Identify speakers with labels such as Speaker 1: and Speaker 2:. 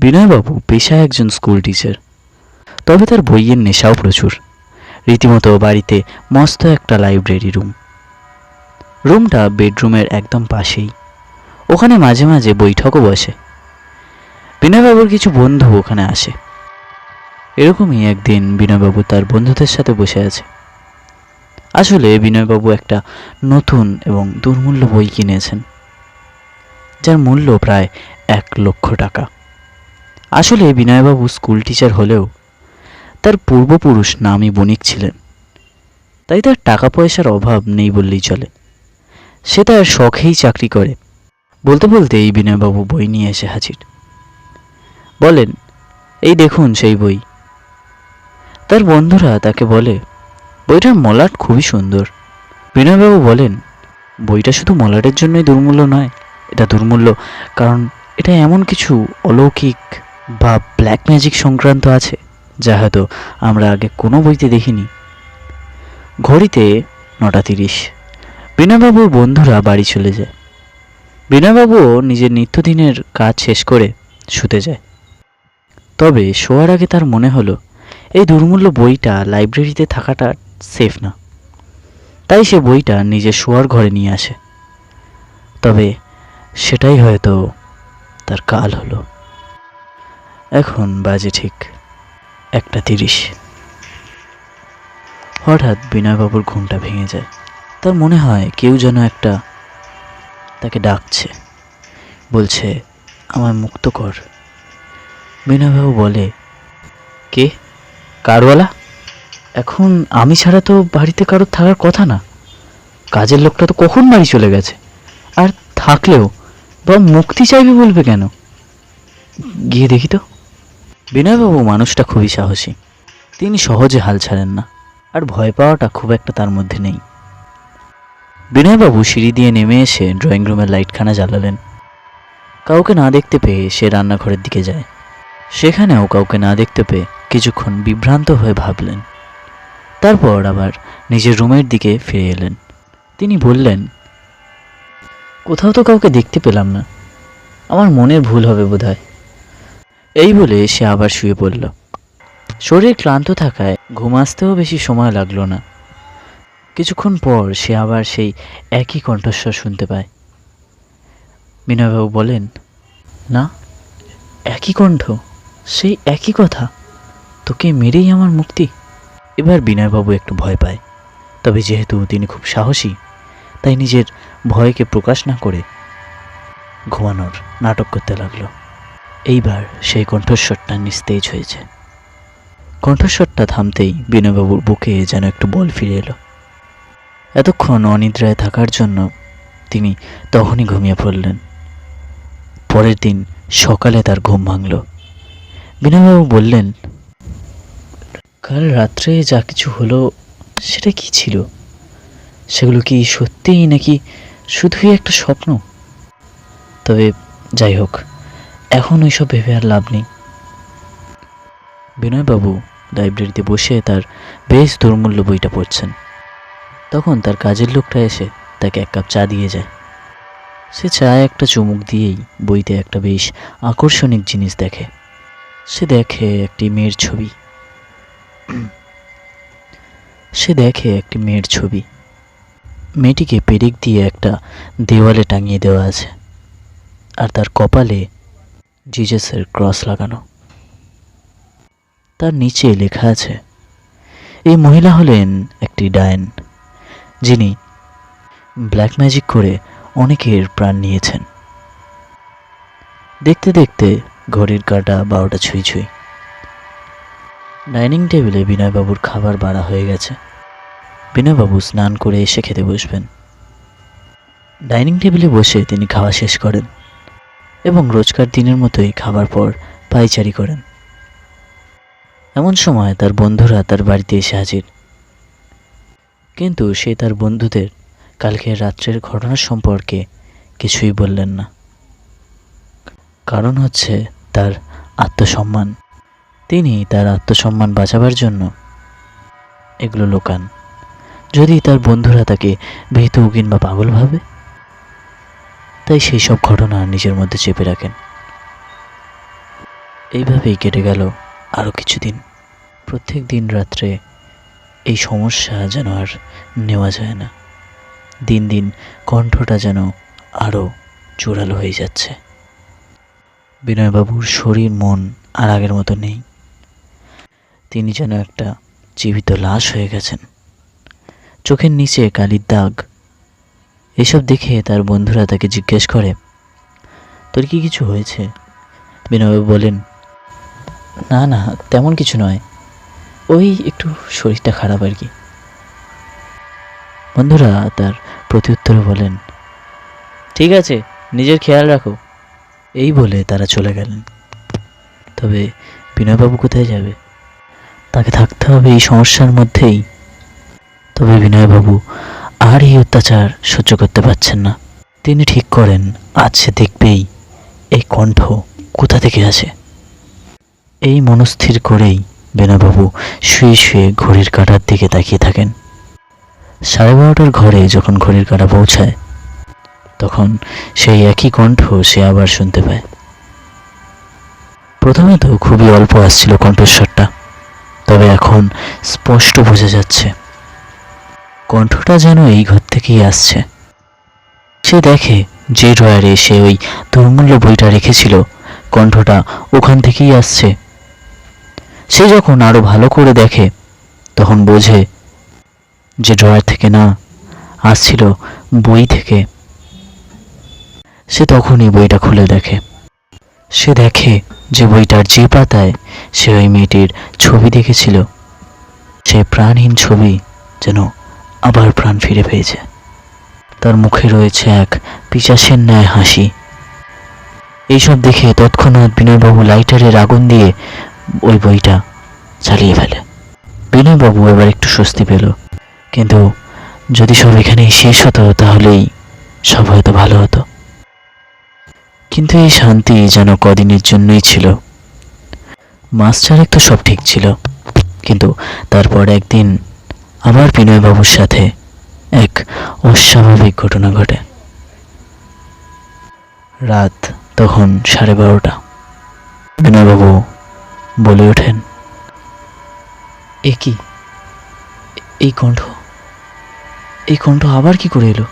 Speaker 1: বিনয়বাবু পেশায় একজন school teacher, তবে তার বইয়ের নেশাও প্রচুর। রীতিমতো বাড়িতে মস্ত একটা লাইব্রেরি রুমটা বেডরুমের একদম পাশেই। ওখানে মাঝে মাঝে বৈঠকও বসে। বিনয়বাবুর কিছু বন্ধু ওখানে আসে। এরকমই একদিন বিনয়বাবু তার বন্ধুদের সাথে বসে আছে। আসলে বিনয়বাবু একটা নতুন এবং দুর্মূল্য বই কিনেছেন, যার মূল্য প্রায় 1,00,000 টাকা। আসলে বিনয়বাবু স্কুল টিচার হলেও তার পূর্বপুরুষ নামী বণিক ছিলেন, তাই তার টাকা পয়সার অভাব নেই বললেই চলে। সে তার শখেই চাকরি করে। বলতে বলতেই বিনয়বাবু বই নিয়ে এসে হাজির। বলেন, এই দেখুন সেই বই। তার বন্ধুরা তাকে বলে, বইটার মলাট খুবই সুন্দর। বিনয়বাবু বলেন, বইটা শুধু মলাটের জন্যই দুর্মূল্য নয়, এটা দুর্মূল্য কারণ এটা এমন কিছু অলৌকিক বা ব্ল্যাক ম্যাজিক সংক্রান্ত আছে যা হয়তো আমরা আগে কোনো বইতে দেখিনি। ঘড়িতে 9:30। বিনয়বাবুর বন্ধুরা বাড়ি চলে যায়। বিনয়বাবুও নিজের নিত্যদিনের কাজ শেষ করে শুতে যায়। তবে শোয়ার আগে তার মনে হলো এই দুর্মূল্য বইটা লাইব্রেরিতে থাকাটা সেফ না। তাই সে বইটা নিজের শোয়ার ঘরে নিয়ে আসে। তবে সেটাই হয়তো তার কাল হলো। এখন বাজে ঠিক 1:30। হঠাৎ বিনয়বাবুর ঘুমটা ভেঙে যায়। তার মনে হয় কেউ যেন একটা তাকে ডাকছে, বলছে, আমায় মুক্ত কর। বিনয়বাবু বলে, কে? কারওয়ালা? এখন আমি ছাড়া তো বাড়িতে কারোর থাকার কথা না। কাজের লোকটা তো কখন বাড়ি চলে গেছে, আর থাকলেও বা মুক্তি চাইবে বলবে কেন? গিয়ে দেখি তো। বিনয়বাবু মানুষটা খুবই সাহসী। তিনি সহজে হাল ছাড়েন না, আর ভয় পাওয়াটা খুব একটা তার মধ্যে নেই। বিনয়বাবু সিঁড়ি দিয়ে নেমে এসে ড্রয়িং রুমের লাইটখানা জ্বালালেন। কাউকে না দেখতে পেয়ে সে রান্নাঘরের দিকে যায়। সেখানেও কাউকে না দেখতে পেয়ে কিছুক্ষণ বিভ্রান্ত হয়ে ভাবলেন। তারপর আবার নিজের রুমের দিকে ফিরে এলেন। তিনি বললেন, কোথাও তো কাউকে দেখতে পেলাম না, আমার মনের ভুল হবে বোধহয়। এই বলে সে আবার শুয়ে পড়ল। শরীর ক্লান্ত থাকায় ঘুম আসতেও বেশি সময় লাগলো না। কিছুক্ষণ পর সে আবার সেই একই কণ্ঠস্বর শুনতে পায়। বিনয়বাবু বলেন, না, একই কণ্ঠ, সেই একই কথা, তোকে মেরেই আমার মুক্তি। এবার বিনয়বাবু একটু ভয় পায়, তবে যেহেতু তিনি খুব সাহসী তাই নিজের ভয়কে প্রকাশ না করে ঘুমানোর নাটক করতে লাগলো। এইবার সেই কণ্ঠস্বরটা নিস্তেজ হয়েছে। কণ্ঠস্বরটা থামতেই বিনয়বাবুর বুকে যেন একটু বল ফিরে এলো। এতক্ষণ অনিদ্রায় থাকার জন্য তিনি তখনই ঘুমিয়ে পড়লেন। পরের দিন সকালে তার ঘুম ভাঙল। বিনয়বাবু বললেন, কাল রাত্রে যা কিছু হলো সেটা কি ছিল? সেগুলো কি সত্যিই নাকি শুধুই একটা স্বপ্ন? তবে যাই হোক, এখন ওইসব ভেবে আর লাভ নেই। বিনয়বাবু লাইব্রেরিতে বসে তার বেশ দুর্মূল্য বইটা পড়ছেন। তখন তার কাজের লোকটা এসে তাকে 1 কাপ চা দিয়ে যায়। সে চায়ে একটা চুমুক দিয়েই বইতে একটা বেশ আকর্ষণীয় জিনিস দেখে। সে দেখে একটি মেয়ের ছবি। মেয়েটিকে পেরেক দিয়ে একটা দেওয়ালে টাঙিয়ে দেওয়া আছে, আর তার কপালে জিজাসের ক্রস লাগানো। তার নিচে লেখা আছে, এই মহিলা হলেন একটি ডায়েন, যিনি ব্ল্যাক ম্যাজিক করে অনেকের প্রাণ নিয়েছেন। দেখতে দেখতে ঘড়ির কাঁটা 12টা ছুঁই ছুঁই। ডাইনিং টেবিলে বিনয়বাবুর খাবার বাড়া হয়ে গেছে। বিনয়বাবু স্নান করে এসে খেতে বসবেন। ডাইনিং টেবিলে বসে তিনি খাওয়া শেষ করেন এবং রোজকার দিনের মতোই খাবার পর পায়চারি করেন। এমন সময় তার বন্ধুরা তার বাড়িতে এসে হাজির। কিন্তু সে তার বন্ধুদের কালকের রাত্রের ঘটনা সম্পর্কে কিছুই বললেন না। কারণ হচ্ছে তার আত্মসম্মান। তিনি তার আত্মসম্মান বাঁচাবার জন্য এগুলো লোকান। যদি তার বন্ধুরা তাকে ভীতু কিংবা পাগল ভাবে, তাই সেই সব ঘটনা নিজের মধ্যে চেপে রাখেন। এইভাবেই কেটে গেল আরও কিছুদিন। প্রত্যেক দিন রাত্রে এই সমস্যা যেন আর নেওয়া যায় না। দিন দিন কণ্ঠটা যেন আরও জোরালো হয়ে যাচ্ছে। বিনয়বাবুর শরীর মন আর আগের মতো নেই। তিনি যেন একটা জীবিত লাশ হয়ে গেছেন। চোখের নিচে কালির দাগ। এসব দেখে তার বন্ধুরা তাকে জিজ্ঞেস করে, তোর কি কিছু হয়েছে? বিনয়বাবু বলেন, না না, তেমন কিছু নয়, ওই একটু শরীরটা খারাপ আর কি। বন্ধুরা তার প্রত্যুত্তরে বলেন, ঠিক আছে, নিজের খেয়াল রাখো। এই বলে তারা চলে গেলেন। তবে বিনয়বাবু কোথায় যাবে? তাকে থাকতে হবে এই সমস্যার মধ্যেই। তবে বিনয়বাবু আর এই অত্যাচার সহ্য করতে পারছেন না। তিনি ঠিক করেন আজ সে দেখবেই এই কণ্ঠ কোথা থেকে আসে। এই মনস্থির করেই বিনয়বাবু শুয়ে শুয়ে ঘড়ির কাঁটার দিকে তাকিয়ে থাকেন। 12:30 ঘরে যখন ঘড়ির কাঁটা পৌঁছায়, তখন সেই একই কণ্ঠ সে আবার শুনতে পায়। প্রথমে তো খুবই অল্প আসছিল কণ্ঠস্বরটা, তবে এখন স্পষ্ট বোঝা যাচ্ছে কণ্ঠটা যেন এই ঘর থেকেই আসছে। সে দেখে যে ড্রয়ারে সে ওই দুর্মূল্য বইটা রেখেছিল, কণ্ঠটা ওখান থেকেই আসছে। সে যখন আরো ভালো করে দেখে, তখন বোঝে যে ড্রয়ার থেকে না, আসছিল বই থেকে। সে তখনই বইটা খুলে দেখে। সে দেখে যে বইটার যে পাতায় সে ওই মেয়েটির ছবি দেখেছিল, সেই প্রাণহীন ছবি যেন আবার প্রাণ ফিরে পেয়েছে। তার মুখে রয়েছে এক পিশাচের ন্যায় হাসি। এইসব দেখে তৎক্ষণাৎ বিনয়বাবু লাইটারের আগুন দিয়ে ওই বইটা জ্বালিয়ে ফেলে। বিনয়বাবু এবার একটু স্বস্তি পেল, কিন্তু যদি সব এখানেই শেষ হতো তাহলেই সব হয়তো ভালো হতো। কিন্তু এই শান্তি যেন কদিনের জন্যই ছিল। মাস চারেক তো সব ঠিক ছিল, কিন্তু তারপর একদিন আবার বিনয়বাবুর সাথে এক অস্বাভাবিক ঘটনা ঘটে। রাত তখন 12:30। বিনয়বাবু বলে ওঠেন, এ কি, এই কণ্ঠ আবার কি করে এলো?